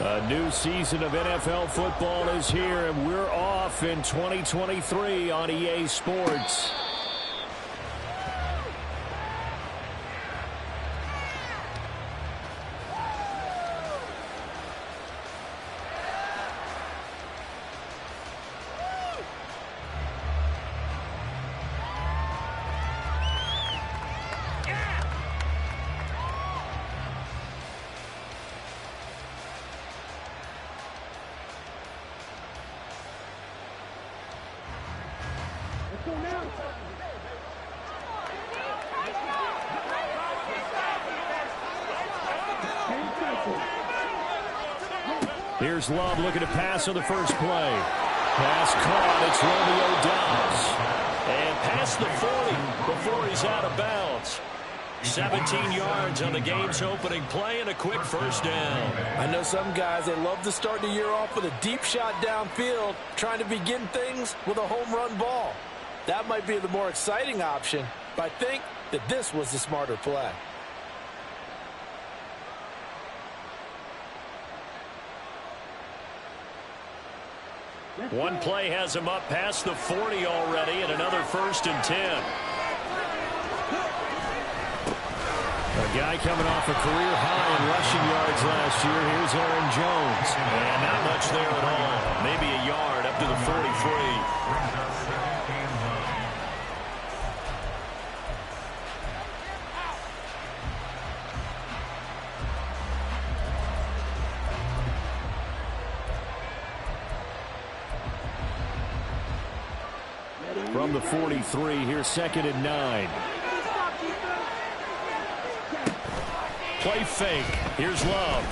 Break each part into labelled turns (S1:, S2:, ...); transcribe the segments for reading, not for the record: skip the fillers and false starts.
S1: A new season of NFL football is here, and we're off in 2023 on EA Sports. Here's Love looking to pass on the first play. Pass caught. It's Romeo Doubs. And past the 40 before he's out of bounds. 17 yards on the game's opening play and a quick first down.
S2: I know some guys, they love to start the year off with a deep shot downfield, trying to begin things with a home run ball. That might be the more exciting option, but I think that this was the smarter play.
S1: One play has him up past the 40 already, and another 1st and 10. A guy coming off a career high in rushing yards last year. Here's Aaron Jones. And not much there at all. Maybe a yard up to the 43. From the 43, here's 2nd and 9. Play fake. Here's Love.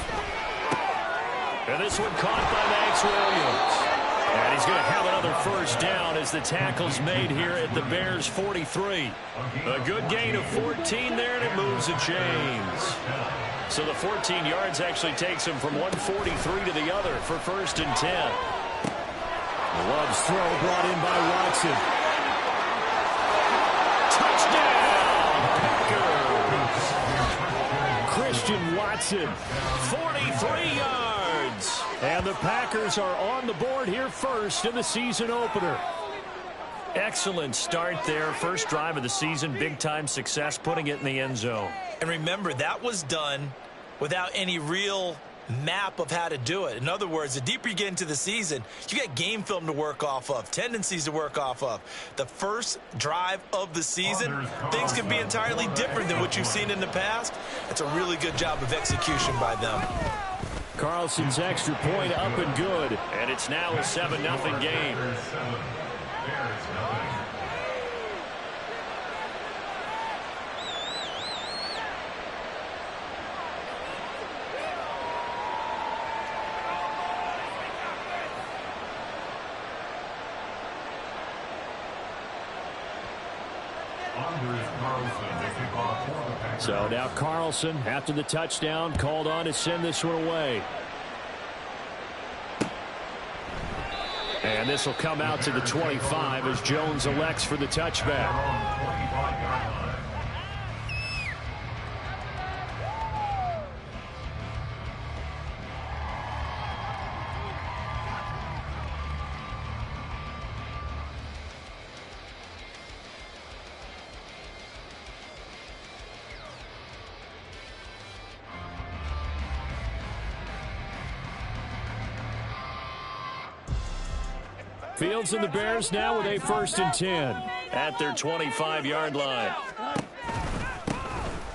S1: And this one caught by Max Williams. And he's going to have another first down as the tackle's made here at the Bears' 43. A good gain of 14 there, and it moves the chains. So the 14 yards actually takes him from 143 to the other for 1st and 10. Love's throw brought in by Watson. Christian Watson, 43 yards. And the Packers are on the board here first in the season opener. Excellent start there. First drive of the season, big-time success, putting it in the end zone.
S2: And remember, that was done without any real map of how to do it. In other words, the deeper you get into the season, you get game film to work off of, tendencies to work off of. The first drive of the season, things can be entirely different than what you've seen in the past. It's a really good job of execution by them.
S1: Carlson's extra point up and good. And it's now a 7-0 game. So now Carlson, after the touchdown, called on to send this one away. And this will come out to the 25 as Jones elects for the touchback. Fields and the Bears now with a 1st and 10 at their 25-yard line.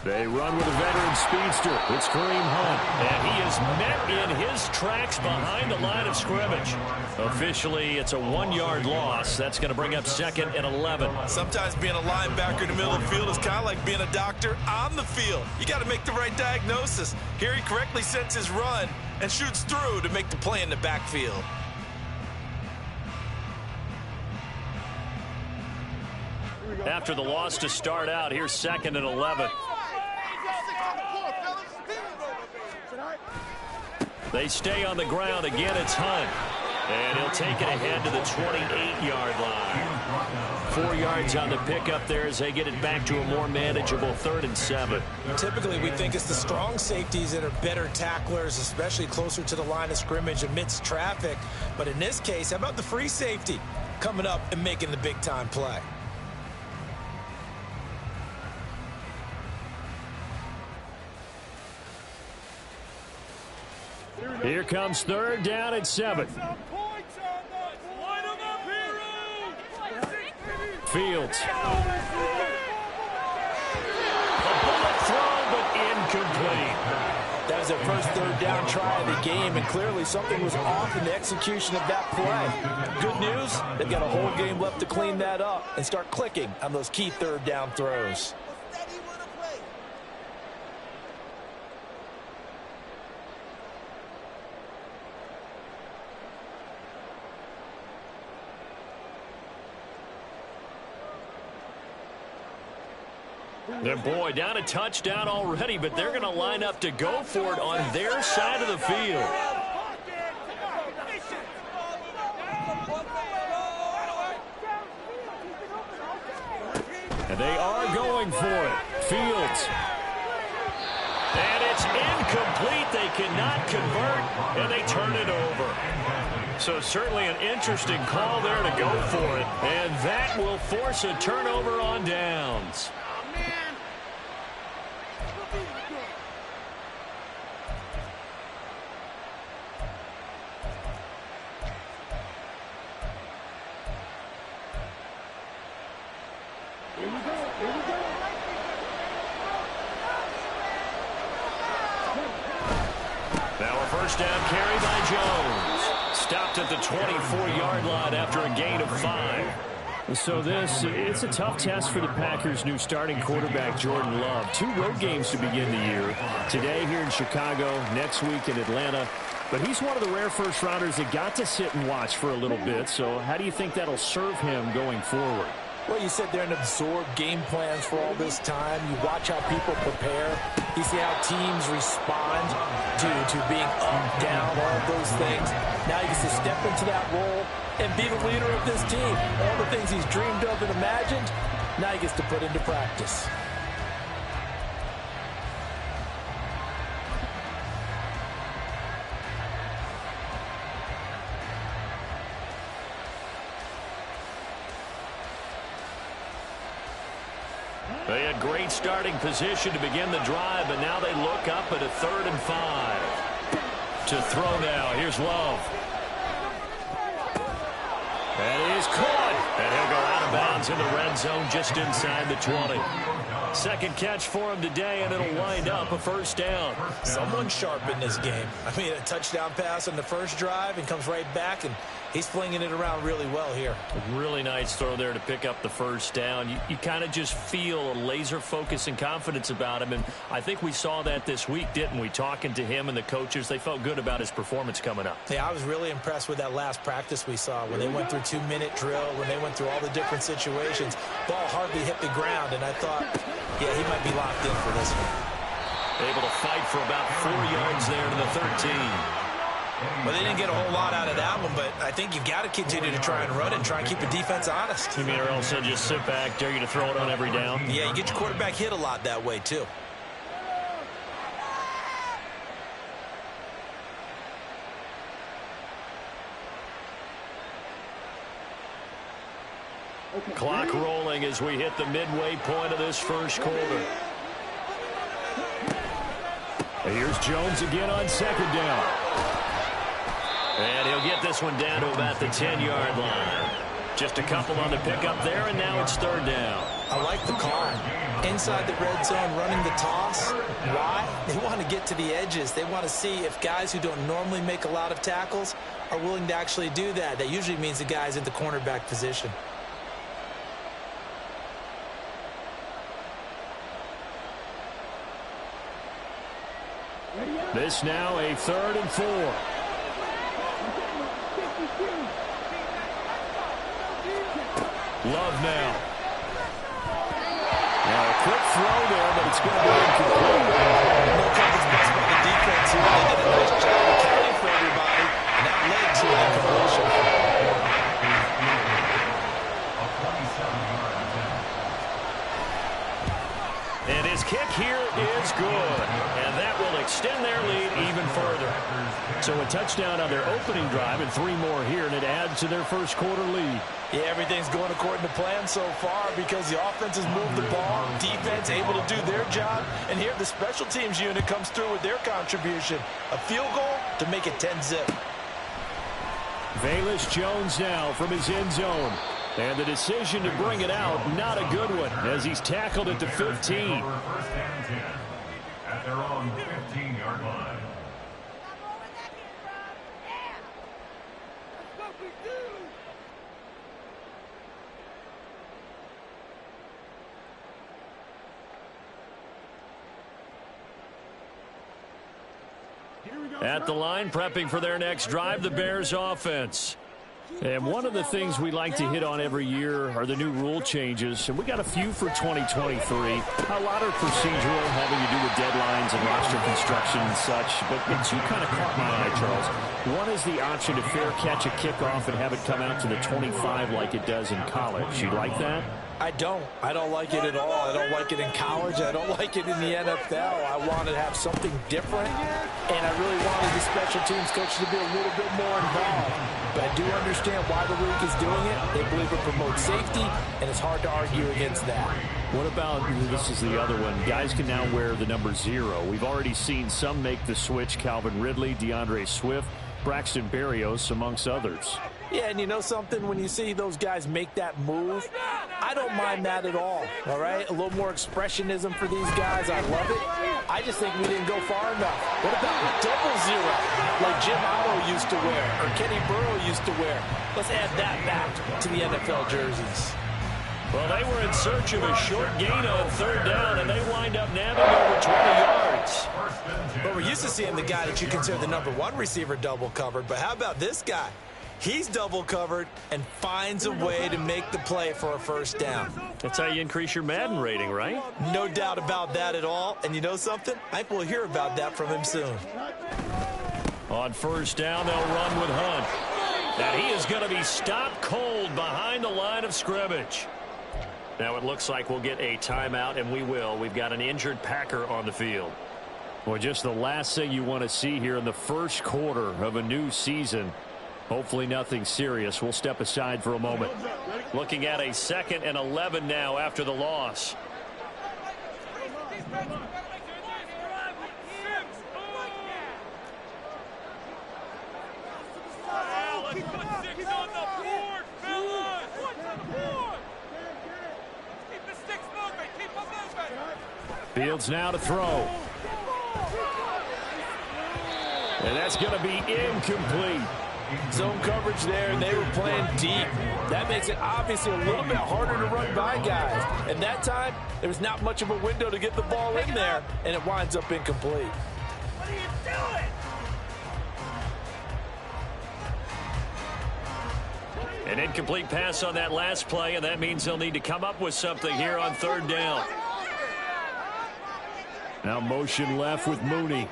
S1: They run with a veteran speedster. It's Kareem Hunt. And he is met in his tracks behind the line of scrimmage. Officially, it's a 1-yard loss. That's going to bring up 2nd and 11.
S2: Sometimes being a linebacker in the middle of the field is kind of like being a doctor on the field. You got to make the right diagnosis. Here he correctly sets his run and shoots through to make the play in the backfield.
S1: After the loss to start out, here's 2nd and 11. They stay on the ground. Again, it's Hunt. And he'll take it ahead to the 28-yard line. 4 yards on the pickup there as they get it back to a more manageable 3rd and 7.
S2: Typically, we think it's the strong safeties that are better tacklers, especially closer to the line of scrimmage amidst traffic. But in this case, how about the free safety coming up and making the big-time play?
S1: Here comes 3rd down and 7. Fields. A bullet throw, but incomplete.
S2: That was their first 3rd down try of the game, and clearly something was off in the execution of that play. Good news, they've got a whole game left to clean that up and start clicking on those key 3rd down throws.
S1: And boy, down a touchdown already, but they're going to line up to go for it on their side of the field. And they are going for it. Fields. And it's incomplete. They cannot convert, and they turn it over. So certainly an interesting call there to go for it. And that will force a turnover on downs. Now a first down carry by Jones. Stopped at the 24-yard line after a gain of 5. So it's a tough test for the Packers' new starting quarterback, Jordan Love. 2 road games to begin the year. Today here in Chicago, next week in Atlanta. But he's one of the rare first-rounders that got to sit and watch for a little bit. So how do you think that'll serve him going forward?
S2: Well, you sit there and absorb game plans for all this time. You watch how people prepare. You see how teams respond to being up, down, all of those things. Now he gets to step into that role and be the leader of this team. All the things he's dreamed of and imagined, now he gets to put into practice.
S1: They had great starting position to begin the drive, but now they look up at a 3rd and 5. To throw now, here's Love. And he's caught. And he'll go out of bounds in the red zone just inside the 20. Second catch for him today, and it'll wind up a first down.
S2: Someone sharp in this game. I mean, a touchdown pass on the first drive and comes right back, and he's flinging it around really well here.
S1: A really nice throw there to pick up the first down. You kind of just feel a laser focus and confidence about him, and I think we saw that this week, didn't we? Talking to him and the coaches, they felt good about his performance coming up.
S2: Yeah, I was really impressed with that last practice we saw when they went through 2-minute drill, when they went through all the different situations. Ball hardly hit the ground, and I thought, yeah, he might be locked in for this one.
S1: Able to fight for about 4 yards there to the 13.
S2: Well, they didn't get a whole lot out of that one, but I think you've got to continue to try and run it and try and keep the defense honest.
S1: You mean or else they'll just sit back, dare you to throw it on every down?
S2: Yeah, you get your quarterback hit a lot that way, too.
S1: Clock rolling as we hit the midway point of this first quarter. And here's Jones again on 2nd down. And he'll get this one down to about the 10-yard line. Just a couple on the pickup there, and now it's 3rd down.
S2: I like the call. Inside the red zone, running the toss. Why? They want to get to the edges. They want to see if guys who don't normally make a lot of tackles are willing to actually do that. That usually means the guy's in the cornerback position.
S1: This now a 3rd and 4. Love now. Now a quick throw there, but it's going to be incomplete.
S2: No coverage bust by the defense here. They did a nice job accounting for everybody, and that led to an incompletion.
S1: So a touchdown on their opening drive and 3 more here, and it adds to their first quarter lead.
S2: Yeah, everything's going according to plan so far because the offense has moved the ball, defense able to do their job, and here the special teams unit comes through with their contribution. A field goal to make it 10-zip.
S1: Velus Jones now from his end zone. And the decision to bring it out, not a good one, as he's tackled at the 15.
S3: First and 10 at their own 15-yard line.
S1: At the line, prepping for their next drive, the Bears offense. And one of the things we like to hit on every year are the new rule changes. And we got a few for 2023. A lot are procedural, having to do with deadlines and roster construction and such. But two kind of caught my eye, Charles. One is the option to fair catch a kickoff and have it come out to the 25 like it does in college. You like that?
S2: I don't like it at all. I don't like it in college. I don't like it in the NFL. I want to have something different, and I really wanted the special teams coach to be a little bit more involved. But I do understand why the league is doing it. They believe it promotes safety, and it's hard to argue against that.
S1: What about, this is the other one, guys can now wear the number 0. We've already seen some make the switch, Calvin Ridley, DeAndre Swift, Braxton Berrios, amongst others.
S2: Yeah, and you know something? When you see those guys make that move, I don't mind that at all right? A little more expressionism for these guys. I love it. I just think we didn't go far enough. What about a double 0 like Jim Otto used to wear or Kenny Burrow used to wear? Let's add that back to the NFL jerseys.
S1: Well, they were in search of a short gain on 3rd down, and they wind up nabbing over 20 yards.
S2: But we're used to seeing the guy that you consider the number 1 receiver double covered. But how about this guy? He's double covered and finds a way to make the play for a 1st down.
S1: That's how you increase your Madden rating, right?
S2: No doubt about that at all. And you know something? I think we'll hear about that from him soon.
S1: On 1st down, they'll run with Hunt. And he is going to be stopped cold behind the line of scrimmage. Now it looks like we'll get a timeout, and we will. We've got an injured Packer on the field. Well, just the last thing you want to see here in the first quarter of a new season. Hopefully nothing serious. We'll step aside for a moment. Looking at a 2nd and 11 now after the loss. Fields now to throw. And that's going to be incomplete.
S2: Zone coverage there, and they were playing deep. That makes it obviously a little bit harder to run by guys. And that time, there was not much of a window to get the ball in there, and it winds up incomplete.
S4: What are you doing?
S1: An incomplete pass on that last play, and that means they'll need to come up with something here on 3rd down. Now motion left with Mooney.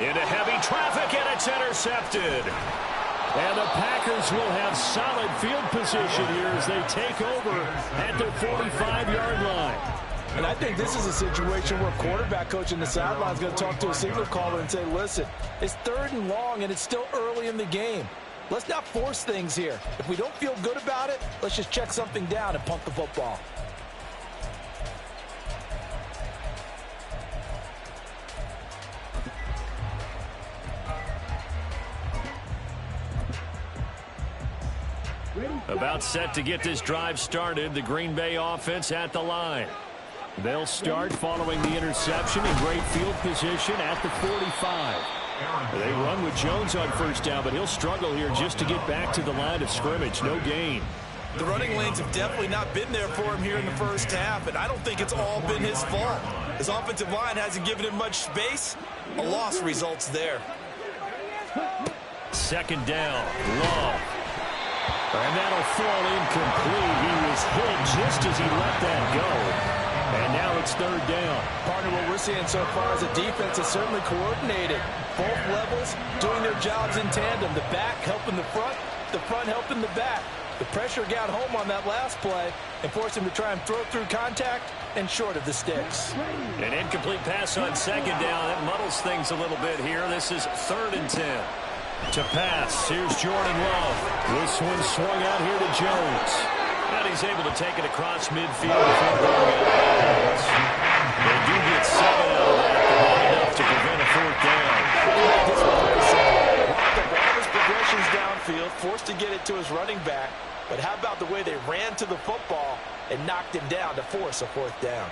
S1: Into heavy traffic, and it's intercepted. And the Packers will have solid field position here as they take over at their 45-yard line.
S2: And I think this is a situation where quarterback coach in the sideline is going to talk to a signal caller and say, listen, it's 3rd and long, and it's still early in the game. Let's not force things here. If we don't feel good about it, let's just check something down and punt the football.
S1: About set to get this drive started, the Green Bay offense at the line. They'll start following the interception in great field position at the 45. They run with Jones on 1st down, but he'll struggle here just to get back to the line of scrimmage. No gain.
S2: The running lanes have definitely not been there for him here in the 1st half, and I don't think it's all been his fault. His offensive line hasn't given him much space. A loss results there.
S1: 2nd down, Love. And that'll fall incomplete. He was hit just as he let that go. And now it's 3rd down.
S2: Partner, what we're seeing so far is a defense that's certainly coordinated. Both levels doing their jobs in tandem. The back helping the front helping the back. The pressure got home on that last play and forced him to try and throw through contact. and short of the sticks.
S1: An incomplete pass on second down. That muddles things a little bit here. This is 3rd and 10. To pass, here's Jordan Love. This one swung out here to Jones. And he's able to take it across midfield before going out of bounds. They do get 7 out of that, but not enough to prevent a 4th down.
S2: This was very simple. Locked up all his progressions downfield, forced to get it to his running back. But how about the way they ran to the football and knocked him down to force a 4th down?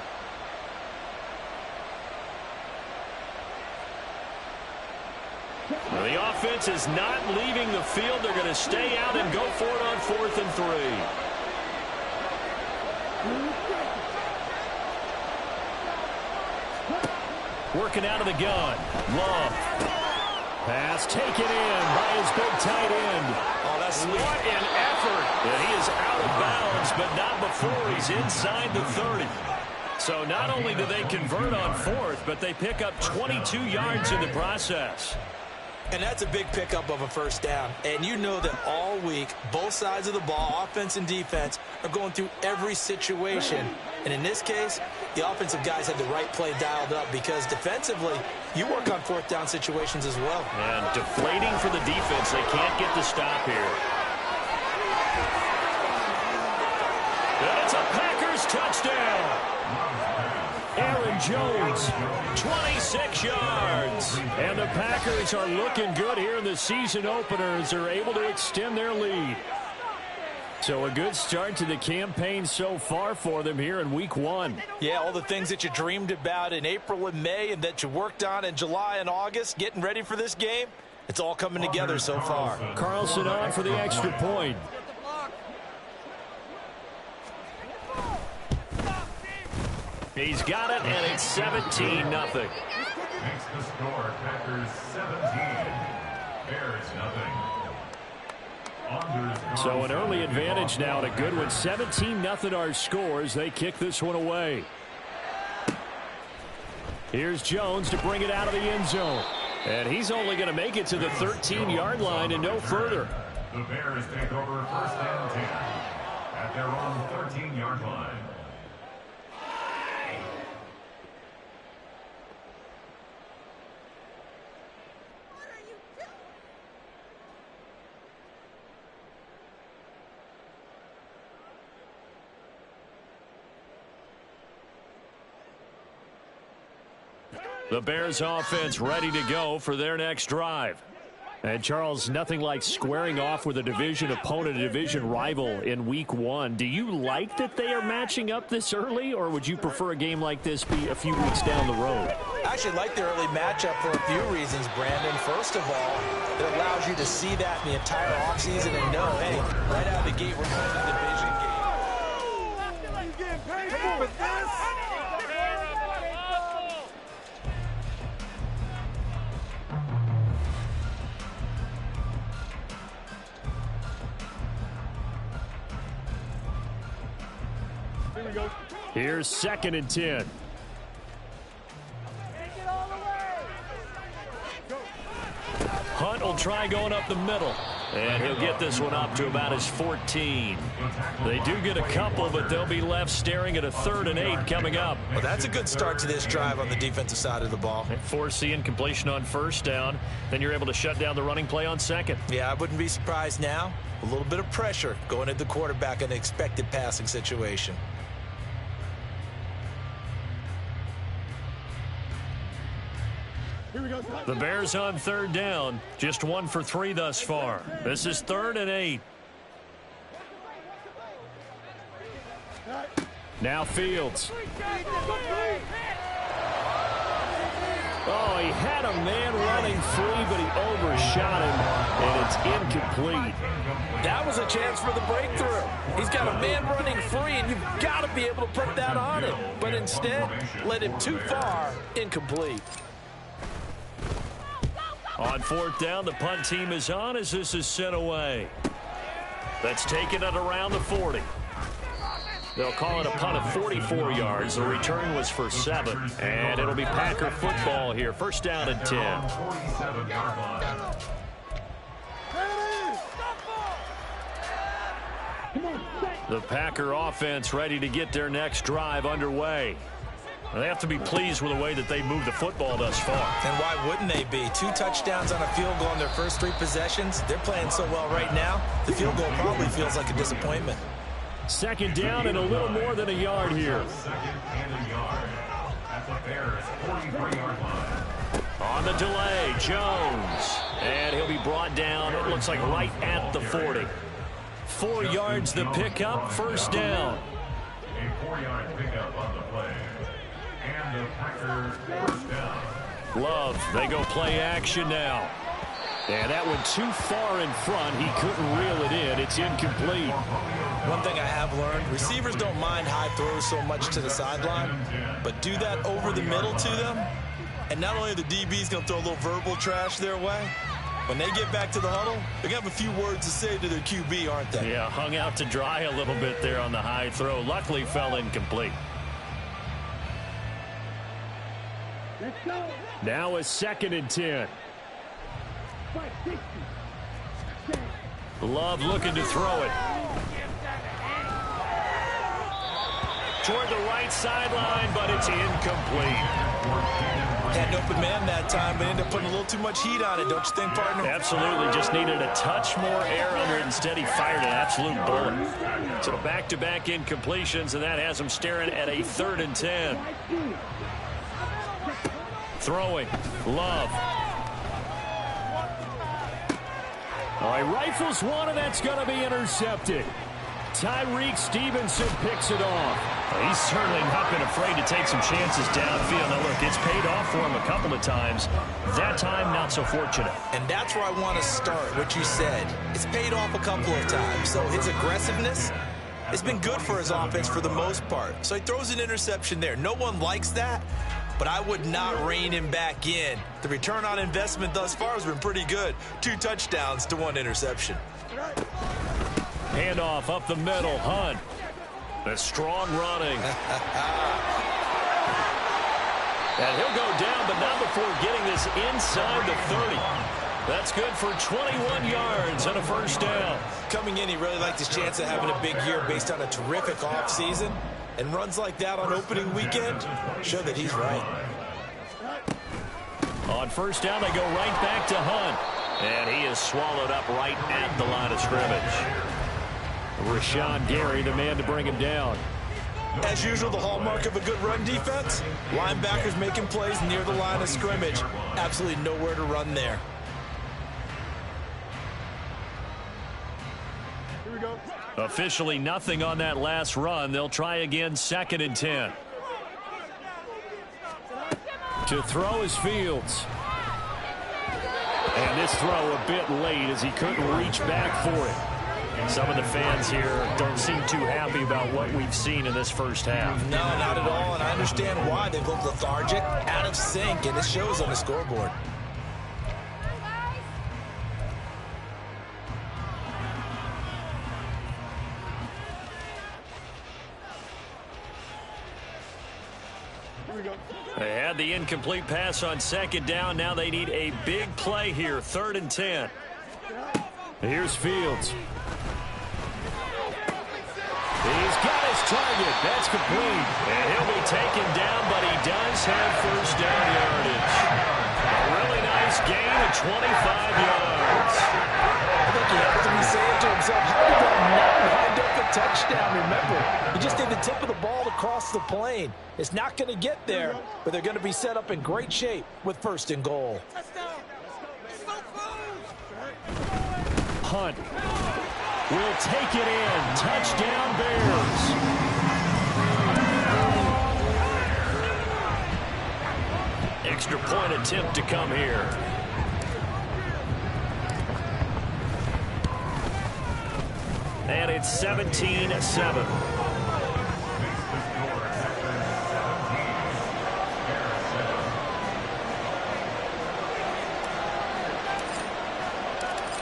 S1: Well, the offense is not leaving the field. They're going to stay out and go for it on 4th and 3. Working out of the gun. Love. Pass taken in by his big tight end.
S2: Oh, that's sweet.
S1: What an effort. And he is out of bounds, but not before he's inside the 30. So not only do they convert on 4th, but they pick up 22 yards in the process.
S2: And that's a big pickup of a 1st down. And you know that all week, both sides of the ball, offense and defense, are going through every situation. And in this case, the offensive guys had the right play dialed up because defensively, you work on 4th down situations as well.
S1: And deflating for the defense. They can't get the stop here. And it's a Packers touchdown. Aaron Jones, 26 yards. And the Packers are looking good here in the season openers. They're able to extend their lead. So a good start to the campaign so far for them here in week 1.
S2: Yeah, all the things that you dreamed about in April and May and that you worked on in July and August, getting ready for this game, it's all coming together so far.
S1: Carlson on for the extra point. He's got it, and it's 17-0.
S3: Makes the score Packers 17, Bears nothing.
S1: So an early advantage now, and a good one. 17-0 our score as they kick this one away. Here's Jones to bring it out of the end zone. And he's only going to make it to the 13-yard line and no further.
S3: The Bears take over 1st and 10 at their own 13-yard line.
S1: The Bears offense ready to go for their next drive. And Charles, nothing like squaring off with a division opponent, a division rival in week 1. Do you like that they are matching up this early, or would you prefer a game like this be a few weeks down the road?
S2: I actually like the early matchup for a few reasons, Brandon. First of all, it allows you to see that in the entire offseason and know, hey, right out of the gate, we're going to the division game.
S4: Come on with this.
S1: Here's 2nd and 10. Hunt will try going up the middle. And he'll get this one up to about his 14. They do get a couple, but they'll be left staring at a 3rd and 8 coming up.
S2: Well, that's a good start to this drive on the defensive side of the ball.
S1: Force the incompletion on 1st down. Then you're able to shut down the running play on 2nd.
S2: Yeah, I wouldn't be surprised now. A little bit of pressure going at the quarterback in an expected passing situation.
S1: The Bears on 3rd down. Just 1 for 3 thus far. This is 3rd and 8. Now Fields. Oh, he had a man running free, but he overshot him, and it's incomplete.
S2: That was a chance for the breakthrough. He's got a man running free, and you've got to be able to put that on him. But instead, led him too far, incomplete.
S1: On 4th down, the punt team is on as this is sent away. That's taken at around the 40. They'll call it a punt of 44 yards. The return was for 7. And it'll be Packer football here. 1st down and 10.
S3: 47-yard line.
S4: Come on, set.
S1: The Packer offense ready to get their next drive underway. They have to be pleased with the way that they moved the football thus far.
S2: And why wouldn't they be? 2 touchdowns on a field goal in their first 3 possessions. They're playing so well right now, the field goal probably feels like a disappointment.
S1: Second down and a little more than a yard here.
S3: Second and a yard. At the Bears' 43-yard line.
S1: On the delay, Jones. And he'll be brought down, it looks like right at the 40. 4 yards the pickup, first down.
S3: A 4-yard pickup on the play. And the Packers first down.
S1: Love, they go play action now. And that went too far in front. He couldn't reel it in. It's incomplete.
S2: One thing I have learned, receivers don't mind high throws so much to the sideline, but do that over the middle to them, and not only are the DBs going to throw a little verbal trash their way, when they get back to the huddle, they're going to have a few words to say to their QB, aren't they?
S1: Yeah, hung out to dry a little bit there on the high throw. Luckily fell incomplete.
S4: Let's go.
S1: Now a 2nd and 10.
S4: 560.
S1: Love looking to throw it. Toward the right sideline, but it's incomplete.
S2: Had an open man that time, but ended up putting a little too much heat on it, don't you think, partner?
S1: Absolutely, just needed a touch more air under it. Instead, he fired an absolute bullet. So back-to-back incompletions, and that has him staring at a 3rd and 10. Throwing, Love. All right, rifles one, and that's going to be intercepted. Tyreek Stevenson picks it off. He's certainly not been afraid to take some chances downfield. Now, look, it's paid off for him a couple of times. That time, not so fortunate.
S2: And that's where I want to start, what you said. It's paid off a couple of times. So his aggressiveness has been good for his offense for the most part. So he throws an interception there. No one likes that, but I would not rein him back in. The return on investment thus far has been pretty good. 2 touchdowns to 1 interception.
S1: Handoff up the middle, Hunt. The strong running. And he'll go down, but not before getting this inside the 30. That's good for 21 yards and a first down.
S2: Coming in, he really liked his chance of having a big year based on a terrific offseason. And runs like that on opening weekend show that he's right.
S1: On first down, they go right back to Hunt. And he is swallowed up right at the line of scrimmage. Rashawn Gary, the man to bring him down.
S2: As usual, the hallmark of a good run defense, linebackers making plays near the line of scrimmage. Absolutely nowhere to run there.
S4: Here we go.
S1: Officially nothing on that last run. They'll try again, 2nd and 10. To throw is Fields. And this throw a bit late as he couldn't reach back for it. Some of the fans here don't seem too happy about what we've seen in this first half.
S2: No, not at all, and I understand why. They've looked lethargic, out of sync, and it shows on the scoreboard.
S4: Here we go.
S1: They had the incomplete pass on 2nd down. Now they need a big play here, 3rd and 10. Here's Fields. He's got his target. That's complete. And he'll be taken down, but he does have first down yardage. A really nice gain of 25 yards.
S2: I think he has to be saying to himself, how did that not wind up a touchdown? Remember, he just did the tip of the ball to cross the plane. It's not going to get there, but they're going to be set up in great shape with 1st and goal.
S1: Hunt will take it in. Touchdown, Bears. Extra point attempt to come here. And it's 17-7.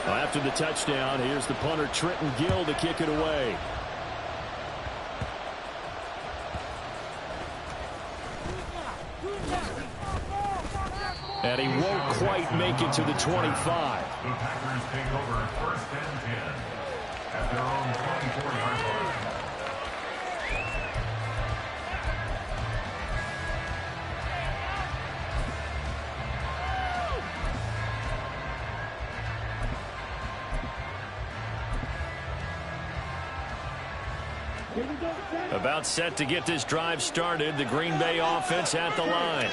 S1: After the touchdown, here's the punter, Trenton Gill, to kick it away. And he won't quite make it to the 25.
S3: The Packers take over 1st and 10 at their own 24-yard line.
S1: About set to get this drive started. The Green Bay offense at the line.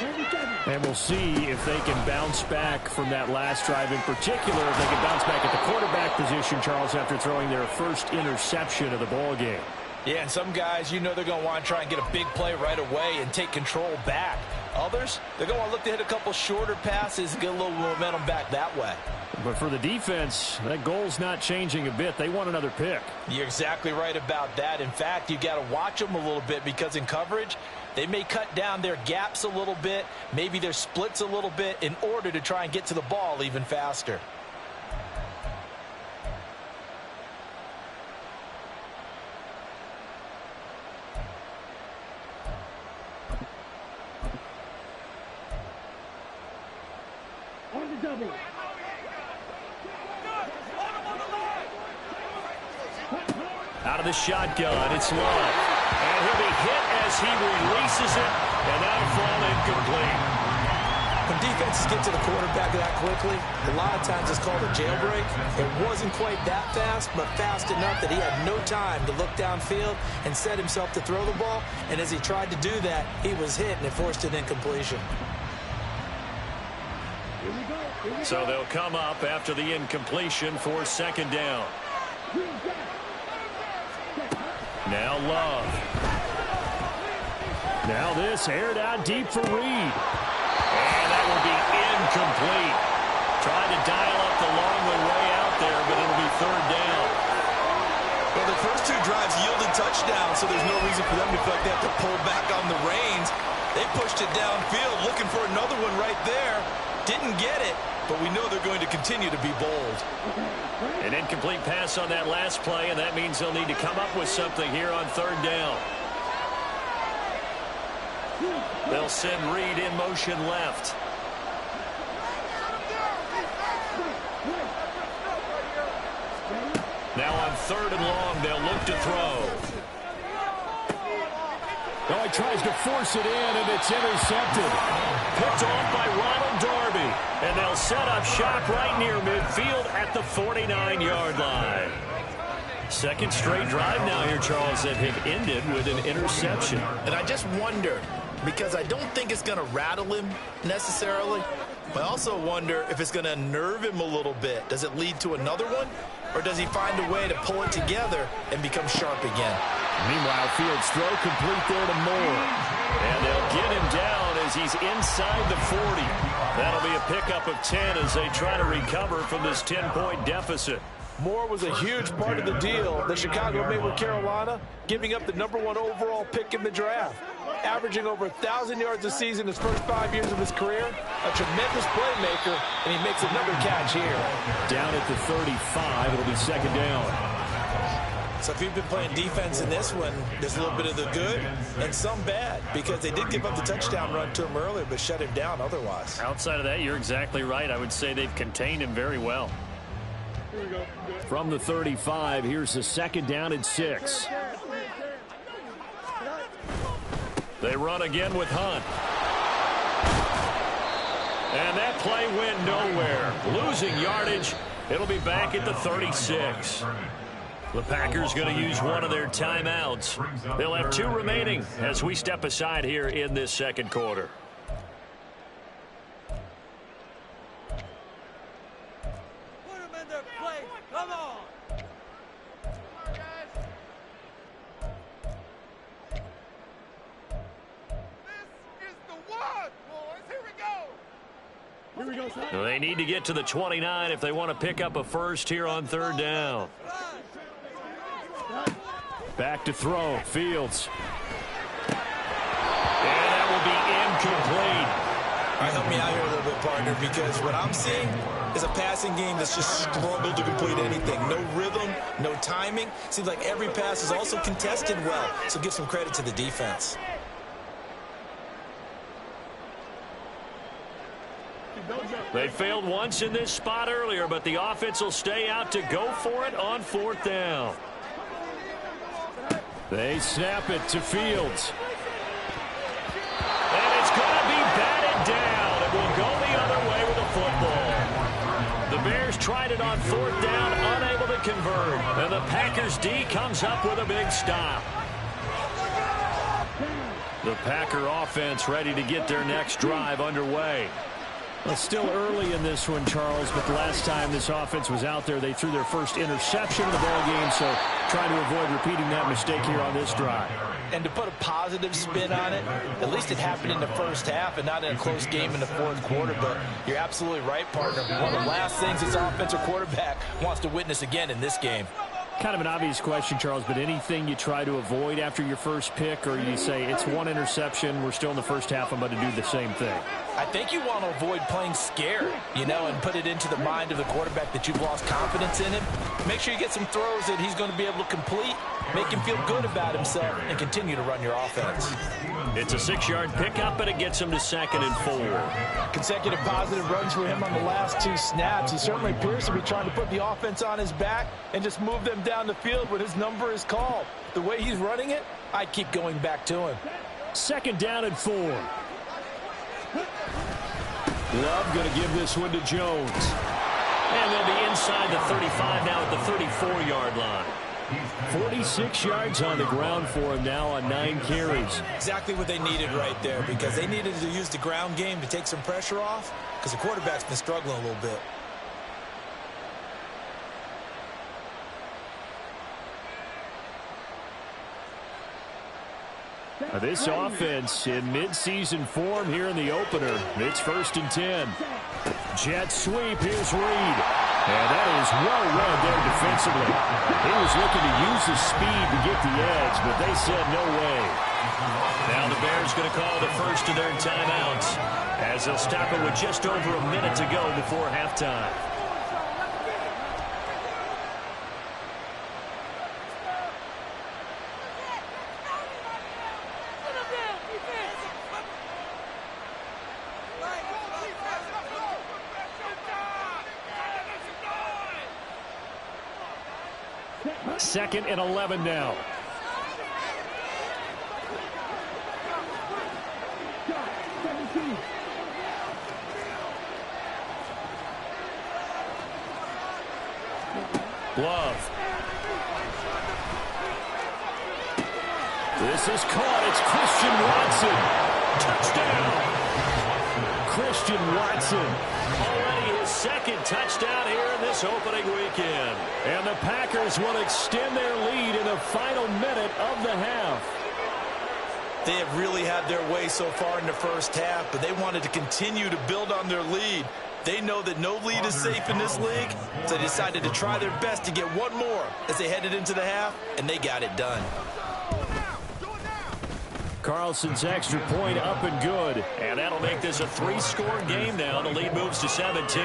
S5: And we'll see if they can bounce back from that last drive in particular. If they can bounce back at the quarterback position, Charles, after throwing their first interception of the ball game.
S2: Yeah, and some guys, you know they're going to want to try and get a big play right away and take control back. Others, they're going to want to look to hit a couple shorter passes and get a little momentum back that way.
S5: But for the defense, that goal's not changing a bit. They want another pick.
S2: You're exactly right about that. In fact, you got to watch them a little bit because in coverage, they may cut down their gaps a little bit, maybe their splits a little bit in order to try and get to the ball even faster.
S4: On the double.
S1: Out of the shotgun, it's Love. And he'll be hit as he releases it, and that'll fall incomplete.
S2: When defenses get to the quarterback that quickly, a lot of times it's called a jailbreak. It wasn't quite that fast, but fast enough that he had no time to look downfield and set himself to throw the ball. And as he tried to do that, he was hit, and it forced an incompletion.
S1: So they'll come up after the incompletion for second down. Now Love.
S5: Now this aired out deep for Reed.
S1: And that will be incomplete. Trying to dial up the long one way out there, but it'll be third down.
S2: Well, the first two drives yielded touchdowns, so there's no reason for them to feel like they have to pull back on the reins. They pushed it downfield, looking for another one right there. Didn't get it, but we know they're going to continue to be bold.
S1: An incomplete pass on that last play, and that means they'll need to come up with something here on third down. They'll send Reed in motion left. Now on third and long, they'll look to throw.
S5: Oh, he tries to force it in, and it's intercepted.
S1: Picked off by Ronald Darby. And they'll set up shop right near midfield at the 49-yard line. Second straight drive now here, Charles, that have ended with an interception.
S2: And I just wonder, because I don't think it's going to rattle him necessarily, but I also wonder if it's going to unnerve him a little bit. Does it lead to another one? Or does he find a way to pull it together and become sharp again?
S5: Meanwhile, Fields' throw complete there to Moore.
S1: And they'll get him down as he's inside the 40. That'll be a pickup of 10 as they try to recover from this 10-point deficit.
S2: Moore was a huge part of the deal that Chicago made with Carolina, giving up the #1 overall pick in the draft. Averaging over 1,000 yards a season his first 5 years of his career. A tremendous playmaker, and he makes another catch here.
S5: Down at the 35, it'll be second down.
S2: So if you've been playing defense in this one, there's a little bit of the good and some bad, because they did give up the touchdown run to him earlier, but shut him down otherwise.
S1: Outside of that, you're exactly right. I would say they've contained him very well.
S4: Here we go.
S5: From the 35, here's the second down and 6.
S1: They run again with Hunt. And that play went nowhere. Losing yardage. It'll be back at the 36. The Packers going to use one of their timeouts. They'll have 2 remaining as we step aside here in this second quarter.
S6: Put them in their place. Come on. This is the one, boys. Here we go.
S4: Here we go, son.
S1: They need to get to the 29 if they want to pick up a first here on third down.
S5: Back to throw, Fields.
S1: And that will be incomplete.
S2: All right, help me out here a little bit, partner, because what I'm seeing is a passing game that's just struggled to complete anything. No rhythm, no timing. Seems like every pass is also contested well, so give some credit to the defense.
S1: They failed once in this spot earlier, but the offense will stay out to go for it on fourth down.
S5: They snap it to Fields.
S1: And it's going to be batted down. It will go the other way with the football. The Bears tried it on fourth down, unable to convert. And the Packers D comes up with a big stop. The Packer offense ready to get their next drive underway.
S5: Well, it's still early in this one, Charles, but the last time this offense was out there, they threw their first interception of the ball game, so trying to avoid repeating that mistake here on this drive.
S2: And to put a positive spin on it, at least it happened in the first half and not in a close game in the fourth quarter. But you're absolutely right, partner. One of the last things this offensive quarterback wants to witness again in this game.
S5: Kind of an obvious question, Charles, but anything you try to avoid after your first pick, or you say it's one interception, we're still in the first half, I'm going to do the same thing?
S2: I think you want to avoid playing scared, and put it into the mind of the quarterback that you've lost confidence in him. Make sure you get some throws that he's going to be able to complete, make him feel good about himself, and continue to run your offense.
S1: It's a 6-yard pickup, and it gets him to 2nd and 4.
S2: Consecutive positive runs for him on the last 2 snaps. He certainly appears to be trying to put the offense on his back and just move them down the field when his number is called. The way he's running it, I'd keep going back to him.
S5: 2nd down and 4. Love going to give this one to Jones.
S1: And they'll be inside the 35 now at the 34-yard line.
S5: 46 yards on the ground for him now on 9 carries.
S2: Exactly what they needed right there, because they needed to use the ground game to take some pressure off, because the quarterback's been struggling a little bit.
S5: This offense in midseason form here in the opener. It's 1st and 10. Jet sweep. Here's Reed. And that is well read there defensively. He was looking to use his speed to get the edge, but they said no way.
S1: Now the Bears going to call the first of their timeouts as they'll stop it with just over a minute to go before halftime.
S5: Second and 11 now.
S1: Love.
S5: This is caught. It's Christian Watson. Touchdown. Christian Watson.
S1: Already his 2nd touchdown here in this opening weekend.
S5: And the Packers will extend their lead in the final minute of the half.
S2: They have really had their way so far in the first half, but they wanted to continue to build on their lead. They know that no lead is safe in this league, so they decided to try their best to get one more as they headed into the half, and they got it done.
S5: Carlson's extra point up and good.
S1: And that'll make this a 3-score game now. The lead moves to 17.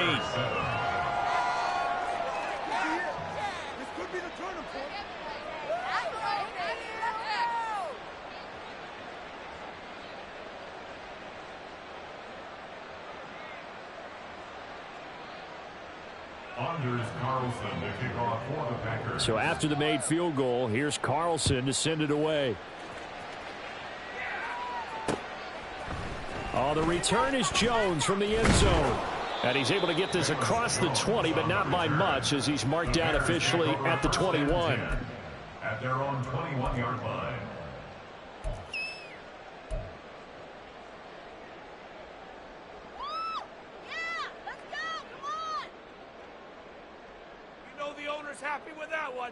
S5: So after the made field goal, here's Carlson to send it away. Oh, the return is Jones from the end zone. And he's able to get this across the 20, but not by much, as he's marked down officially at the 21.
S3: At their own 21-yard line.
S6: The owner's happy with that one.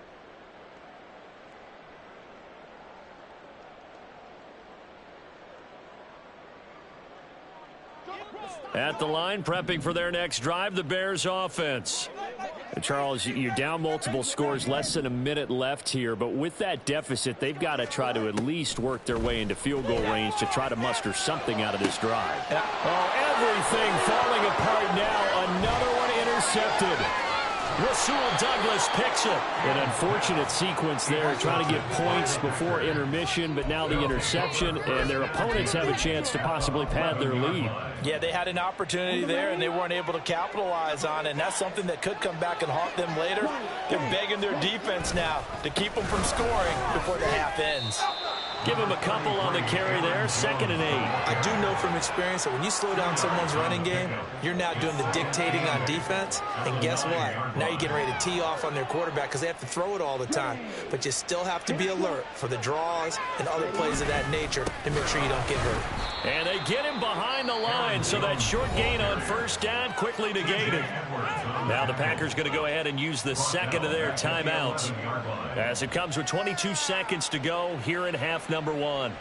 S1: At the line, prepping for their next drive, the Bears offense.
S5: Charles, you're down multiple scores, less than a minute left here, but with that deficit, they've got to try to at least work their way into field goal range to try to muster something out of this drive.
S1: Oh, everything falling apart now. Another one intercepted. Rasul Douglas picks it.
S5: An unfortunate sequence there, trying to get points before intermission, but now the interception, and their opponents have a chance to possibly pad their lead.
S2: Yeah, they had an opportunity there, and they weren't able to capitalize on it, and that's something that could come back and haunt them later. They're begging their defense now to keep them from scoring before the half ends.
S1: Give him a couple on the carry there. 2nd and 8.
S2: I do know from experience that when you slow down someone's running game, you're now doing the dictating on defense. And guess what? Now you're getting ready to tee off on their quarterback because they have to throw it all the time. But you still have to be alert for the draws and other plays of that nature to make sure you don't get hurt.
S1: And they get him behind the line, so that short gain on 1st down quickly negated. Now the Packers going to go ahead and use the 2nd of their timeouts as it comes with 22 seconds to go here in half number 1.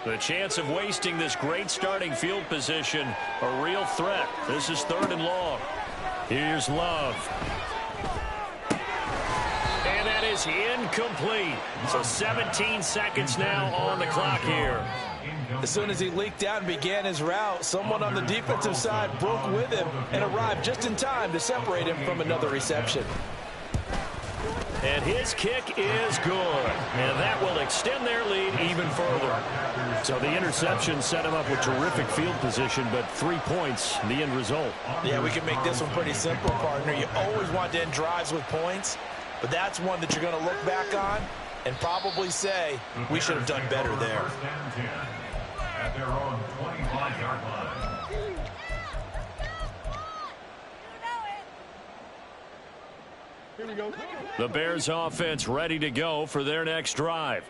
S1: The chance of wasting this great starting field position, a real threat. This is 3rd and long. Here's Love. And that is incomplete. So 17 seconds now on the clock here.
S2: As soon as he leaked out and began his route, someone on the defensive side broke with him and arrived just in time to separate him from another reception.
S1: And his kick is good. And that will extend their lead even further. So the interception set him up with terrific field position, but 3 points, the end result.
S2: Yeah, we can make this one pretty simple, partner. You always want to end drives with points, but that's one that you're going to look back on and probably say, we should have done better there.
S3: At their own 25-yard line.
S4: Here we go.
S1: The Bears offense ready to go for their next drive.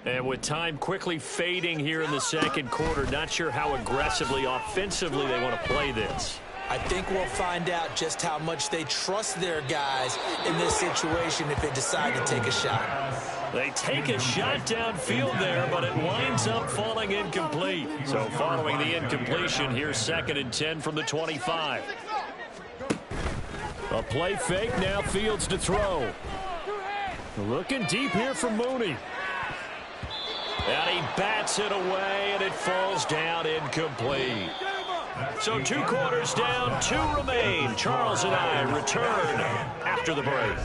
S1: And with time quickly fading here in the 2nd quarter, not sure how aggressively, offensively they want to play this.
S2: I think we'll find out just how much they trust their guys in this situation if they decide to take a shot.
S1: They take a shot downfield there, but it winds up falling incomplete. So following the incompletion, here's 2nd and 10 from the 25. A play fake, now Fields to throw. Looking deep here for Mooney. And he bats it away, and it falls down incomplete. So 2 quarters down, 2 remain. Charles and I return after the break.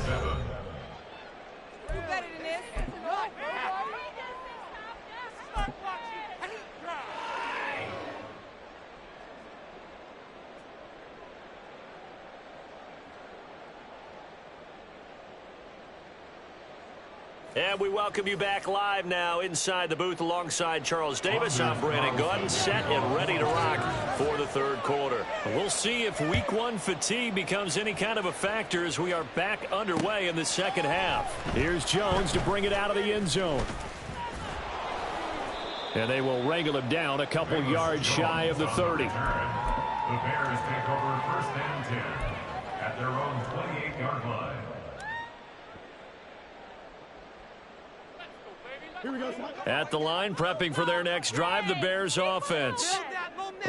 S1: And we welcome you back live now inside the booth alongside Charles Davis. I'm Brandon Gordon, set and ready to rock for the 3rd quarter. We'll see if week 1 fatigue becomes any kind of a factor as we are back underway in the 2nd half.
S5: Here's Jones to bring it out of the end zone. And they will wrangle him down a couple yards shy of the 30.
S3: The Bears take over 1st and 10 at their own 28-yard line.
S4: Here we go.
S5: At the line, prepping for their next drive, the Bears offense.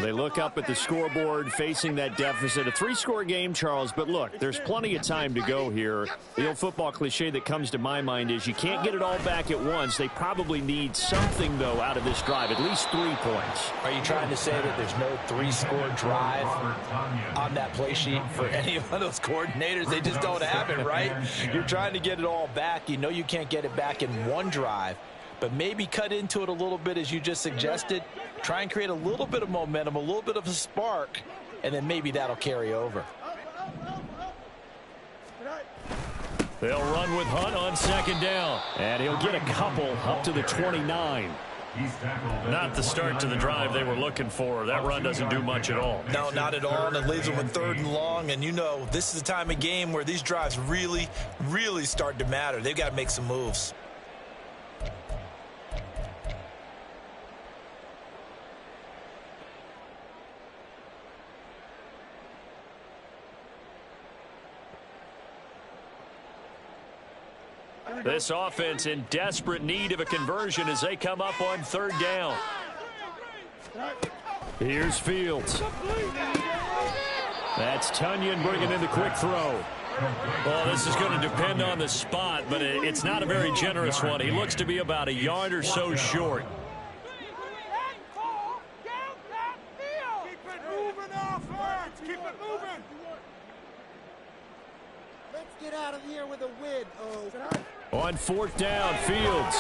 S5: They look up at the scoreboard, facing that deficit. A 3-score game, Charles, but look, there's plenty of time to go here. The old football cliche that comes to my mind is you can't get it all back at once. They probably need something, though, out of this drive, at least 3 points.
S2: Are you trying to say that there's no 3-score drive on that play sheet for any of those coordinators? They just don't have it, right? You're trying to get it all back. You know you can't get it back in one drive, but maybe cut into it a little bit as you just suggested. Try and create a little bit of momentum, a little bit of a spark, and then maybe that'll carry over.
S5: They'll run with Hunt on 2nd down. And he'll get a couple up to the 29.
S1: Not the start to the drive they were looking for. That run doesn't do much at all.
S2: No, not at all, and it leaves them with 3rd and long. And you know, this is the time of game where these drives really, really start to matter. They've got to make some moves.
S1: This offense in desperate need of a conversion as they come up on 3rd down.
S5: Here's Fields. That's Tunyon bringing in the quick throw.
S1: Well, this is going to depend on the spot, but it's not a very generous one. He looks to be about a yard or so short.
S6: Keep it moving, offense. Keep it moving.
S7: Let's get out of here with a win.
S5: On 4th down, Fields.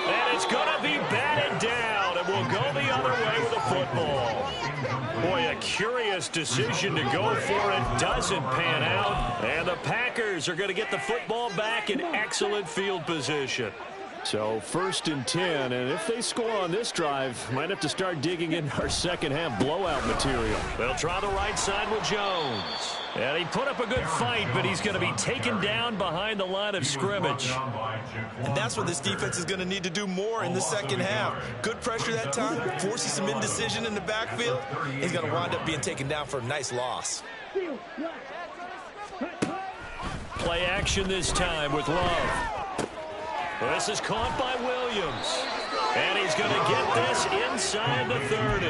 S1: And it's going to be batted down, and we'll go the other way with the football. Boy, a curious decision to go for it. Doesn't pan out. And the Packers are going to get the football back in excellent field position.
S5: So 1st and 10, and if they score on this drive, might have to start digging in our second half blowout material.
S1: They'll try the right side with Jones. And he put up a good fight, but he's going to be taken down behind the line of scrimmage.
S2: And that's what this defense is going to need to do more in the second half. Good pressure that time, forces some indecision in the backfield. He's going to wind up being taken down for a nice loss.
S1: Play action this time with Love. This is caught by Williams. And he's going to get this inside the 30.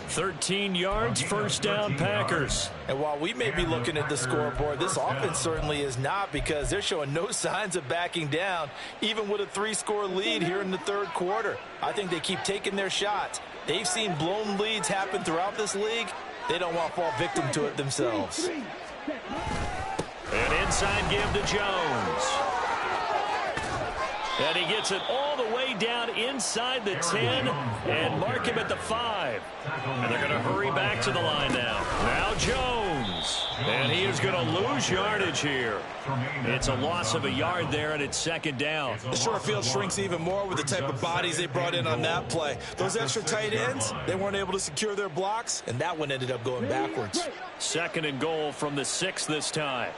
S1: 13 yards, 1st down Packers.
S2: And while we may be looking at the scoreboard, this offense certainly is not, because they're showing no signs of backing down, even with a 3-score lead here in the 3rd quarter. I think they keep taking their shots. They've seen blown leads happen throughout this league. They don't want to fall victim to it themselves.
S1: An inside give to Jones. And he gets it all the way down inside the 10 and mark him at the 5. And they're going to hurry back to the line now. Now Jones. And he is going to lose yardage here. It's a loss of a yard there, and it's 2nd down.
S2: The short field shrinks even more with the type of bodies they brought in on that play. Those extra tight ends, they weren't able to secure their blocks, and that one ended up going backwards.
S1: 2nd and goal from the 6 this time.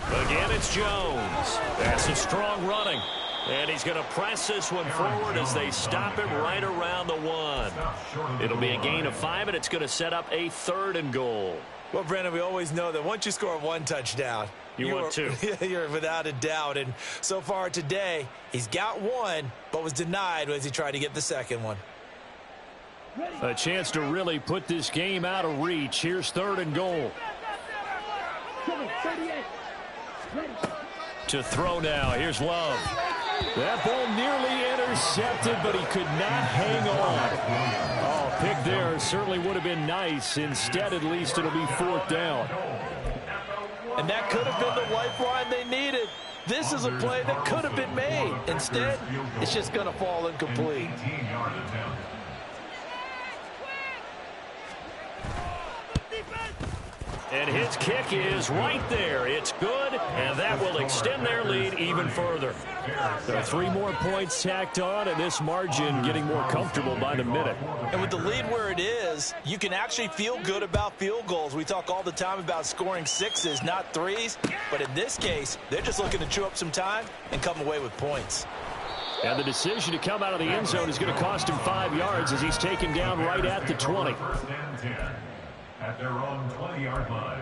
S1: Again, it's Jones. That's some strong running. And he's going to press this one forward as they stop him right around the 1. It'll be a gain of 5, and it's going to set up a 3rd and goal.
S2: Well, Brandon, we always know that once you score 1 touchdown,
S1: want 2.
S2: You're without a doubt. And so far today, he's got 1, but was denied as he tried to get the 2nd one.
S5: A chance to really put this game out of reach. Here's 3rd and goal.
S1: To throw now. Here's Love.
S5: That ball nearly intercepted, but he could not hang on. Oh, pick there certainly would have been nice. Instead, at least it'll be 4th down.
S2: And that could have been the lifeline they needed. This is a play that could have been made. Instead, it's just going to fall incomplete.
S1: And his kick is right there. It's good, and that will extend their lead even further.
S5: There are 3 more points tacked on, and this margin getting more comfortable by the minute.
S2: And with the lead where it is, you can actually feel good about field goals. We talk all the time about scoring 6s, not 3s. But in this case, they're just looking to chew up some time and come away with points.
S5: And the decision to come out of the end zone is going to cost him 5 yards as he's taken down right at the 20.
S3: 1st and 10 at their own 20-yard line.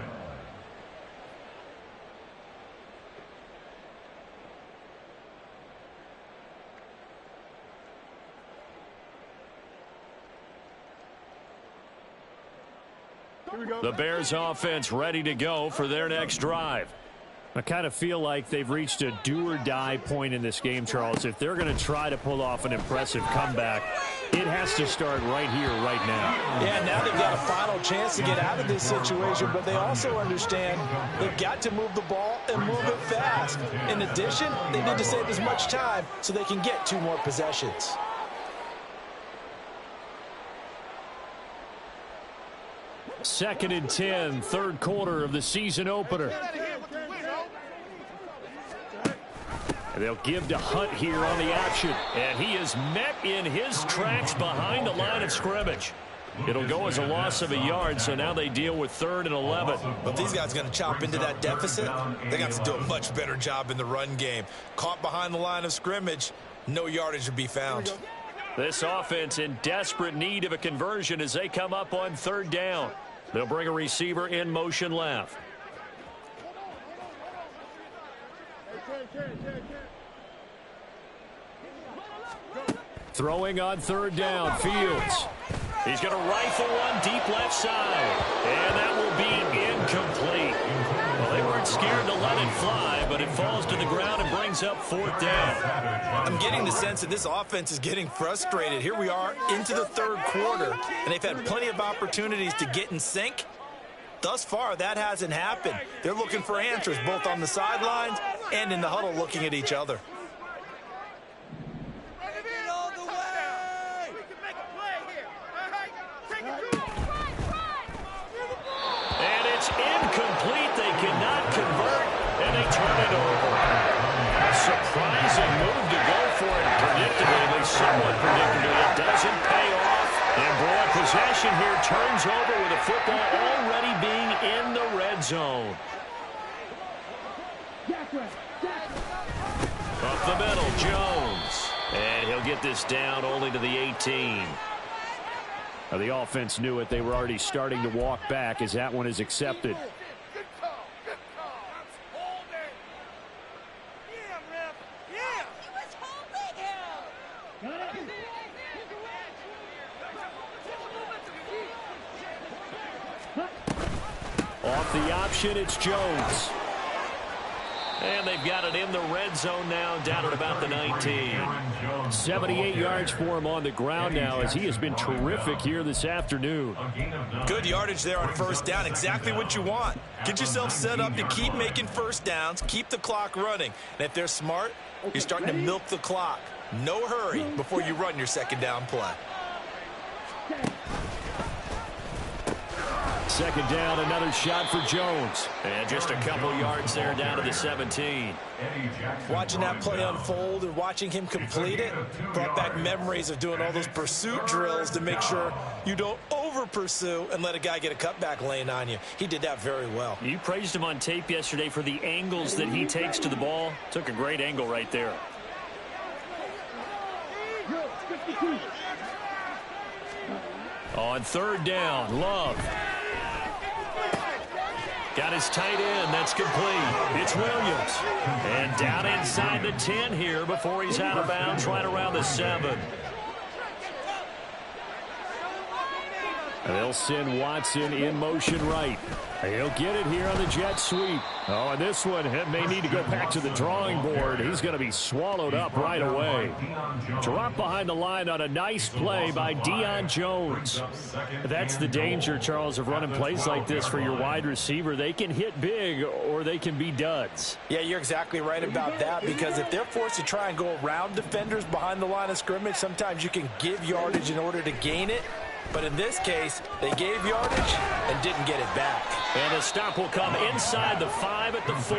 S1: The Bears offense ready to go for their next drive.
S5: I kind of feel like they've reached a do-or-die point in this game, Charles. If they're going to try to pull off an impressive comeback, it has to start right here, right now.
S2: Yeah, now they've got a final chance to get out of this situation, but they also understand they've got to move the ball and move it fast. In addition, they need to save as much time so they can get 2 more possessions.
S5: Second and 10, 3rd quarter of the season opener. And they'll give to Hunt here on the action.
S1: And he is met in his tracks behind the line of scrimmage. It'll go as a loss of a yard, so now they deal with 3rd and 11.
S2: But these guys are going to chop into that deficit. They got to do a much better job in the run game. Caught behind the line of scrimmage, no yardage to be found.
S1: This offense in desperate need of a conversion as they come up on 3rd down. They'll bring a receiver in motion left.
S5: Throwing on 3rd down, Fields.
S1: He's going to rifle one deep left side. And that will be incomplete. Well, they weren't scared to let it fly, but it falls to the ground and brings up 4th down.
S2: I'm getting the sense that this offense is getting frustrated. Here we are into the 3rd quarter, and they've had plenty of opportunities to get in sync. Thus far, that hasn't happened. They're looking for answers both on the sidelines and in the huddle looking at each other.
S1: And it's incomplete. They cannot convert, and they turn it over. possession here turns over with the football already being in the red zone. Up the middle, Jones. And he'll get this down only to the 18.
S5: Now, the offense knew it. They were already starting to walk back as that one is accepted.
S6: Good call. Good call. Hold it. Yeah, ref. Yeah. He was holding him.
S5: Off the option, it's Jones.
S1: And they've got it in the red zone now, down at about the 19.
S5: 78 yards for him on the ground now, as he has been terrific here this afternoon.
S2: Good yardage there on first down. Exactly what you want. Get yourself set up to keep making first downs, keep the clock running. And if they're smart, you're starting to milk the clock. No hurry before you run your second down play.
S5: Second down, another shot for Jones.
S1: And just a couple yards there down to the 17.
S2: Watching that play unfold and watching him complete it brought back memories of doing all those pursuit drills to make sure you don't over-pursue and let a guy get a cutback lane on you. He did that very well.
S1: You praised him on tape yesterday for the angles that he takes to the ball. Took a great angle right there. On third down, Love. Got his tight end. That's complete. It's Williams. And down inside the 10 here before he's out of bounds right around the 7.
S5: They'll send Watson in motion right. He'll get it here on the jet sweep. Oh, and this one may need to go back to the drawing board. He's going to be swallowed up right away. Drop behind the line on a nice play by Deion Jones. That's the danger, Charles, of running plays like this for your wide receiver. They can hit big or they can be duds.
S2: Yeah, you're exactly right about that, because if they're forced to try and go around defenders behind the line of scrimmage, sometimes you can give yardage in order to gain it. But in this case, they gave yardage and didn't get it back.
S1: And the stop will come inside the 5 at the 4.